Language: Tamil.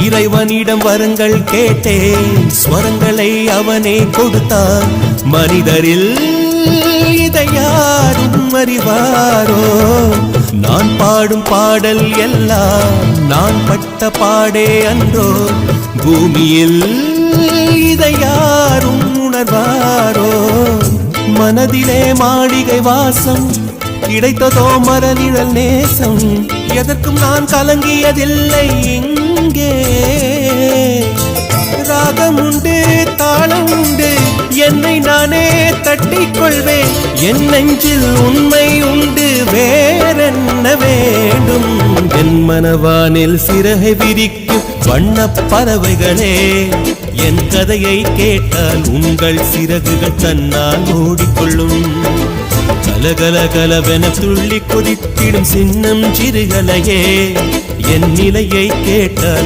இறைவனிடம் வரங்கள் கேட்டேன், ஸ்வரங்களை அவனே கொடுத்தான். மனிதரில் இதை யாரும் அறிவாரோ? நான் பாடும் பாடல் எல்லாம் நான் பட்ட பாடே அன்றோ? பூமியில் இதை யாரும் உணர்வாரோ? மனதிலே மாளிகை வாசம், கிடைத்ததோ மரநிழல் நேசம். எதற்கும் நான் கலங்கியதில்லை இங்கே. ராகம் உண்டு, தாளம் உண்டு, என்னை நானே தட்டிக் கொள்வேன். என் நெஞ்சில் உண்மை உண்டு, வேறென்ன வேண்டும்? என் மனவானில் சிறகை விரிக்கும் வண்ணப் பறவைகளே, என் கதையை கேட்டால் உங்கள் சிறகுகள் தன்னால் மூடிக்கொள்ளும். கலகல கலவென துள்ளி கொதித்திடும் சின்னம் சிறுகலையே, என் நிலையை கேட்டால்